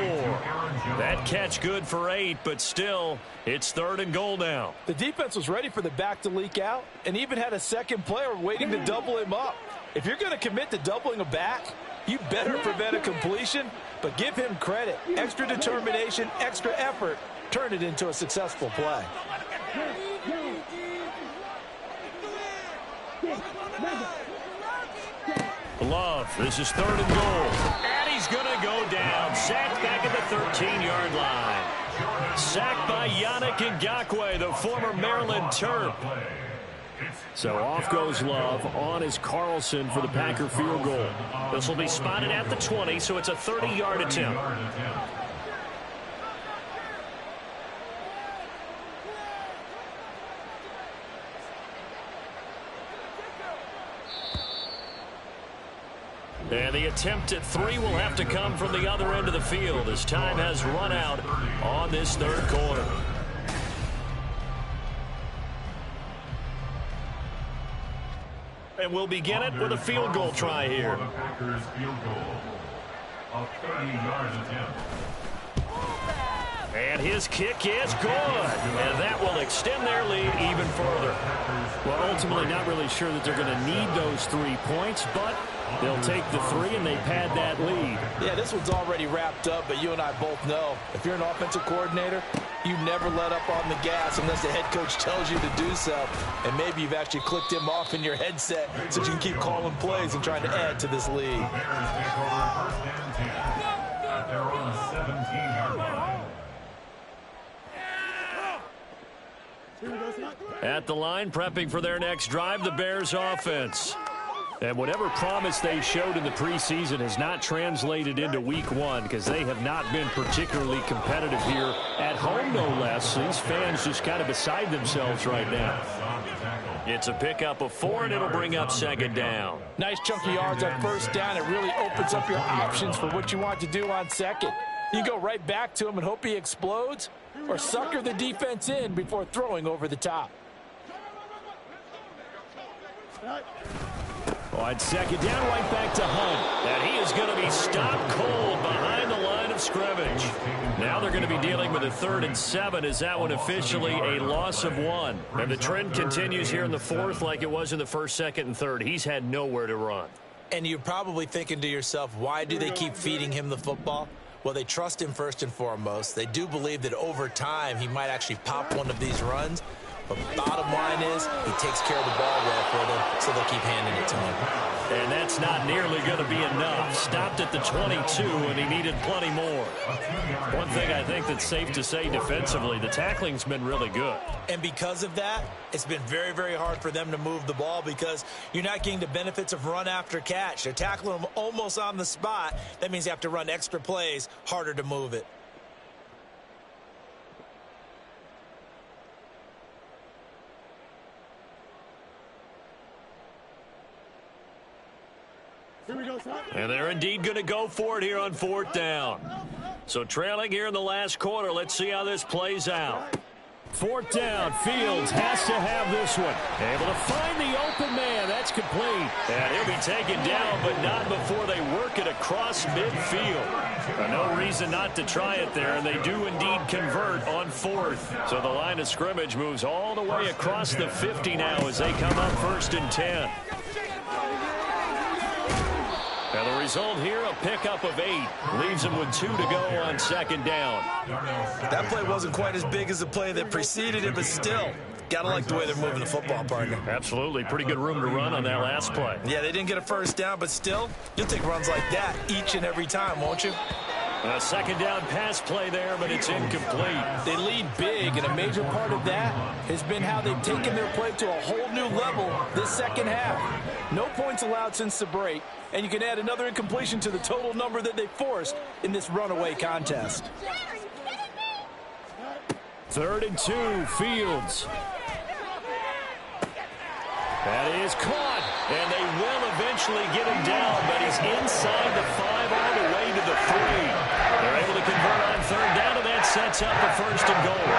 S1: That catch good for 8, but still, it's 3rd and goal now.
S2: The defense was ready for the back to leak out and even had a second player waiting to double him up. If you're going to commit to doubling a back, you better prevent a completion, but give him credit. Extra determination, extra effort, turned it into a successful play.
S1: Love, this is 3rd and goal. And he's going to go down. Sacked back at the 13-yard line. Sacked by Yannick Ngakoue, the former Maryland Terp.
S5: So off goes Love. On is Carlson for the Packer field goal.
S1: This will be spotted at the 20, so it's a 30-yard attempt. And the attempt at 3 will have to come from the other end of the field as time has run out on this 3rd quarter. And we'll begin it with a field goal try here.
S3: Packers field goal. A 30-yard attempt.
S1: And his kick is good. And that will extend their lead even further.
S5: Well, ultimately not really sure that they're going to need those 3 points, but they'll take the 3 and they pad that lead.
S2: Yeah, this one's already wrapped up, but you and I both know if you're an offensive coordinator, you never let up on the gas unless the head coach tells you to do so. And maybe you've actually clicked him off in your headset so you can keep calling plays and trying to add to this lead.
S3: Bears take over 1st and 10 at their own 17-yard line.
S1: At the line, prepping for their next drive, the Bears offense. And whatever promise they showed in the preseason has not translated into week 1 because they have not been particularly competitive here at home, no less. These fans just kind of beside themselves right now. It's a pickup of 4, and it'll bring up 2nd down.
S2: Nice chunky yards on first down. It really opens up your options for what you want to do on 2nd. You go right back to him and hope he explodes, or sucker the defense in before throwing over the top.
S5: On 2nd down, right back to Hunt.
S1: And he is going to be stopped cold behind the line of scrimmage. Now they're going to be dealing with a 3rd and 7 as that one officially a loss of 1. And the trend continues here in the 4th like it was in the 1st, 2nd, and 3rd. He's had nowhere to run.
S2: And you're probably thinking to yourself, why do they keep feeding him the football? Well, they trust him first and foremost. They do believe that over time he might actually pop one of these runs. But bottom line is he takes care of the ball well for them, so they'll keep handing it to him.
S1: And that's not nearly going to be enough. Stopped at the 22, and he needed plenty more. One thing I think that's safe to say defensively, the tackling's been really good.
S2: And because of that, it's been very, very hard for them to move the ball because you're not getting the benefits of run after catch. They're tackling them almost on the spot. That means you have to run extra plays, harder to move it.
S4: Here we go, son.
S1: And they're indeed going to go for it here on 4th down. So trailing here in the last quarter. Let's see how this plays out. 4th down. Fields has to have this one. Able to find the open man. That's complete. And he'll be taken down, but not before they work it across midfield. No reason not to try it there, and they do indeed convert on 4th. So the line of scrimmage moves all the way across the 50 now as they come up 1st and 10. And the result here, a pickup of 8. Leaves them with 2 to go on 2nd down.
S2: That play wasn't quite as big as the play that preceded it, but still, gotta like the way they're moving the football, partner.
S1: Absolutely. Pretty good room to run on that last play.
S2: Yeah, they didn't get a 1st down, but still, you'll take runs like that each and every time, won't you?
S1: A 2nd down pass play there, but it's incomplete.
S8: They lead big, and a major part of that has been how they've taken their play to a whole new level this second half. No points allowed since the break, and you can add another incompletion to the total number that they forced in this runaway contest.
S5: 3rd and 2, Fields. That is caught, and they will eventually get him down, but he's inside the 5 all the way to the 3. They're able to convert on 3rd down, and that sets up a 1st and goal.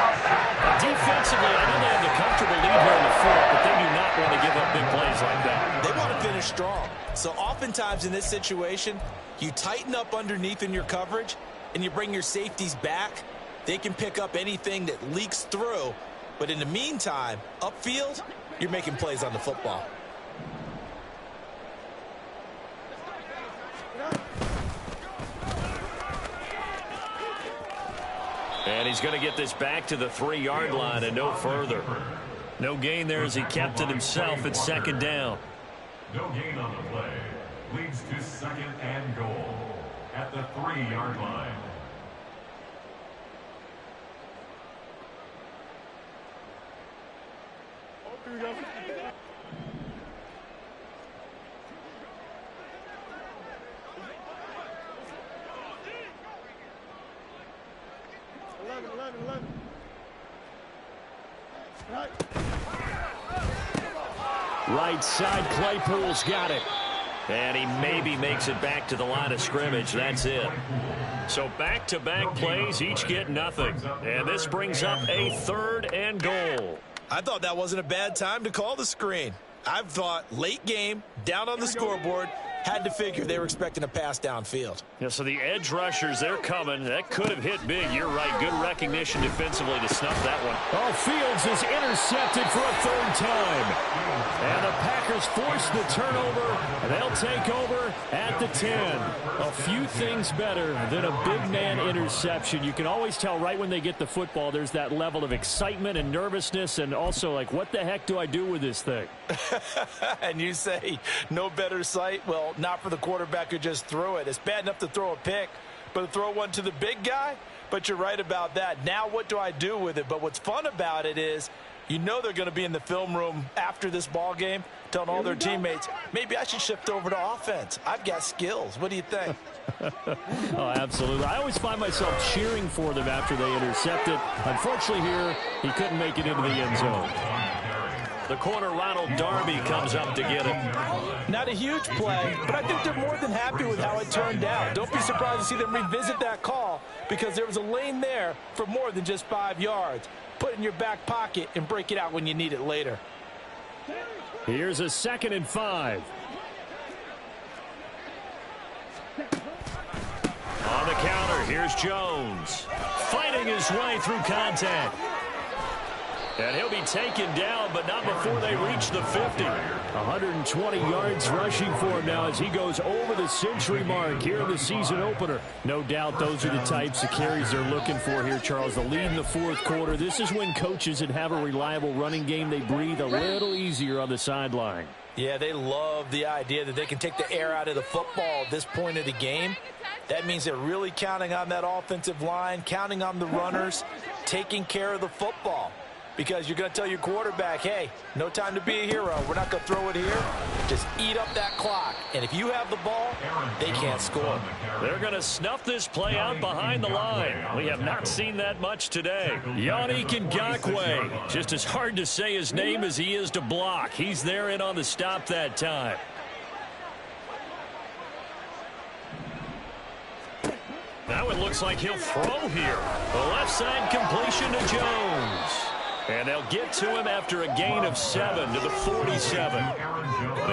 S5: Defensively, I know they have the comfortable lead here in the 4th, but they do not want to give up big plays like that.
S2: They want to finish strong. So oftentimes in this situation, you tighten up underneath in your coverage, and you bring your safeties back. They can pick up anything that leaks through, but in the meantime, upfield, you're making plays on the football.
S1: And he's going to get this back to the 3-yard line and no further. No gain there as he kept it himself at 2nd down.
S3: No gain on the play. Leads to 2nd and goal at the 3-yard line.
S4: Here we go. 11.
S5: Right side, Claypool's got it.
S1: And he maybe makes it back to the line of scrimmage. That's it. So back-to-back plays, each get nothing. And this brings up a 3rd and goal.
S2: I thought that wasn't a bad time to call the screen. I thought late game, down on the scoreboard, had to figure they were expecting a pass downfield.
S1: Yeah, so the edge rushers, they're coming. That could have hit big. You're right. Good recognition defensively to snuff that one.
S5: Oh, Fields is intercepted for a 3rd time. And the Packers force the turnover. They'll take over at the 10. A few things better than a big man interception. You can always tell right when they get the football, there's that level of excitement and nervousness, and also like, what the heck do I do with this thing?
S8: And you say no better sight? Well, not for the quarterback who just threw it. It's bad enough to throw a pick, but to throw one to the big guy? But you're right about that. Now what do I do with it? But what's fun about it is you know they're going to be in the film room after this ball game telling all their teammates, maybe I should shift over to offense. I've got skills. What do you think?
S5: Oh, absolutely. I always find myself cheering for them after they intercept it. Unfortunately here, he couldn't make it into the end zone.
S1: The corner, Ronald Darby, comes up to get him.
S8: Not a huge play, but I think they're more than happy with how it turned out. Don't be surprised to see them revisit that call because there was a lane there for more than just 5 yards. Put it in your back pocket and break it out when you need it later.
S5: Here's a 2nd and 5.
S1: On the counter, Here's Jones, fighting his way through contact. And he'll be taken down, but not before they reach the 50.
S5: 120 yards rushing for him now as he goes over the century mark here in the season opener. No doubt those are the types of carries they're looking for here, Charles. The lead in the fourth quarter. This is when coaches that have a reliable running game, they breathe a little easier on the sideline.
S8: Yeah, they love the idea that they can take the air out of the football at this point of the game. That means they're really counting on that offensive line, counting on the runners, taking care of the football. Because you're going to tell your quarterback, hey, no time to be a hero. We're not going to throw it here. Just eat up that clock. And if you have the ball, they can't score.
S1: They're going to snuff this play out behind the line. We have not seen that much today. Yannick Ngakoue, just as hard to say his name as he is to block. He's there in on the stop that time. Now it looks like he'll throw here. The left side completion to Jones. And they'll get to him after a gain of 7 to the 47.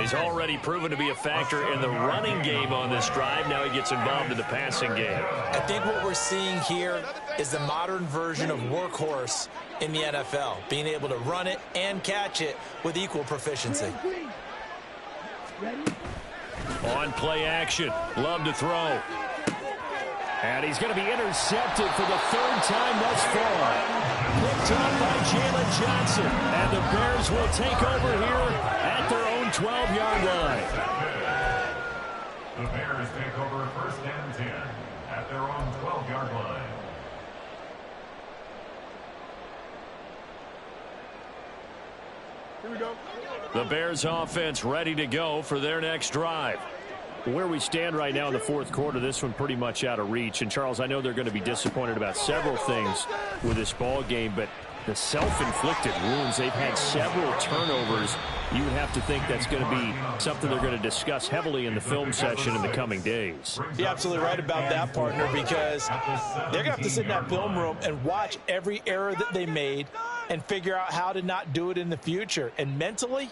S1: He's already proven to be a factor in the running game on this drive. Now he gets involved in the passing game.
S2: I think what we're seeing here is the modern version of workhorse in the NFL, being able to run it and catch it with equal proficiency.
S1: On play action, Love to throw.
S5: And he's going to be intercepted for the third time thus far. Picked up by Jalen Johnson. And the Bears will take over here at their own 12-yard line.
S3: The Bears take over 1st and 10 at their own 12-yard line.
S4: Here we go.
S1: The Bears offense ready to go for their next drive.
S5: Where we stand right now in the fourth quarter, this one pretty much out of reach. And, Charles, I know they're going to be disappointed about several things with this ball game, but the self-inflicted wounds, they've had several turnovers. You would have to think that's going to be something they're going to discuss heavily in the film session in the coming days.
S8: You're absolutely right about that, partner, because they're going to have to sit in that film room and watch every error that they made and figure out how to not do it in the future. And mentally,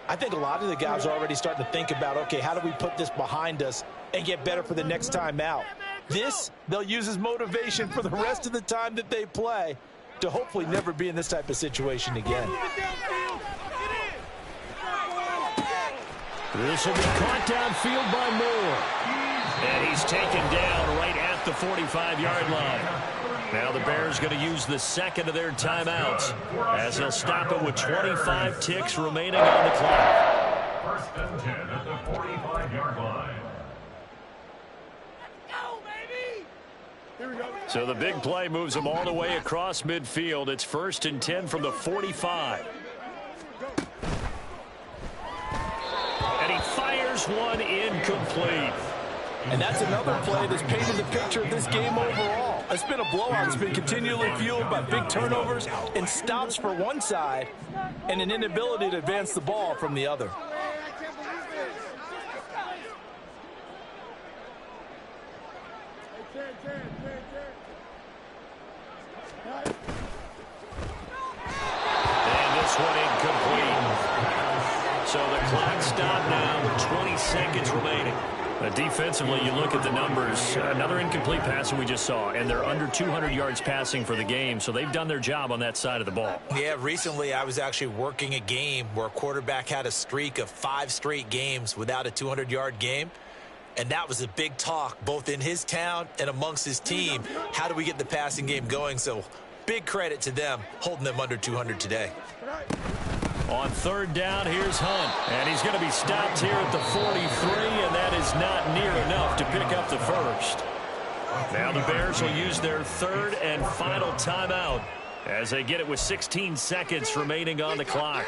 S8: I think a lot of the guys are already starting to think about, okay, how do we put this behind us and get better for the next time out? This, they'll use as motivation for the rest of the time that they play to hopefully never be in this type of situation again.
S5: This will be caught downfield by Moore.
S1: And he's taken down right at the 45-yard line. Now the Bears going to use the second of their timeouts as they'll stop it with 25 ticks remaining on the clock.
S3: 1st and 10 at the 45-yard line.
S6: Go, baby!
S4: Here we go.
S1: So the big play moves them all the way across midfield. It's 1st and 10 from the 45. And he fires one incomplete.
S8: And that's another play that's painted the picture of this game overall. It's been a blowout. It's been continually fueled by big turnovers and stops for one side and an inability to advance the ball from the other.
S1: And this one incomplete. So the clock stopped now with 20 seconds remaining. Defensively, you look at the numbers. Another incomplete pass that we just saw, and they're under 200 yards passing for the game, so they've done their job on that side of the ball.
S2: Yeah, recently I was actually working a game where a quarterback had a streak of 5 straight games without a 200-yard game, and that was a big talk both in his town and amongst his team. How do we get the passing game going? So big credit to them holding them under 200 today.
S1: On 3rd down, here's Hunt. And he's going to be stopped here at the 43, and that is not near enough to pick up the first. Now the Bears will use their 3rd and final timeout as they get it with 16 seconds remaining on the clock.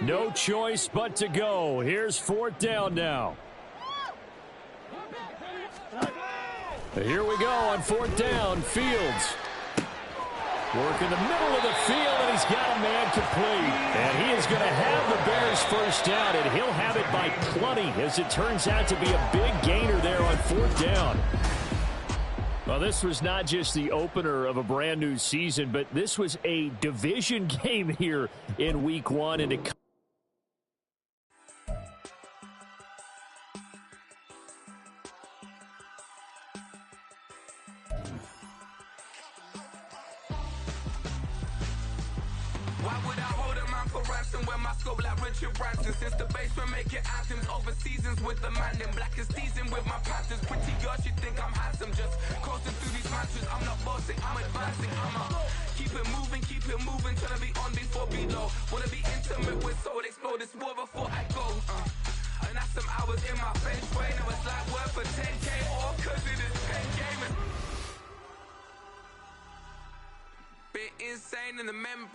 S5: No choice but to go. Here's 4th down now. Here we go on 4th down. Fields. Work in the middle of the field, and he's got a man complete. And he is going to have the Bears first down, and he'll have it by plenty, as it turns out to be a big gainer there on 4th down. Well, this was not just the opener of a brand new season, but this was a division game here in Week 1. And it
S9: scope like Richard Branson. Since the basement making anthems over seasons with the man. Then black is seasoned with my patterns. Pretty girls, you think I'm handsome. Just coasting through these matches. I'm not bossing, I'm advancing. Keep it moving. Tryna be on before below. Wanna be intimate with soul. Explore this war before I go. And that's some hours in my feng shui. Now it's like work for 10K. All cause it is pen gaming. Bit insane in the membrane.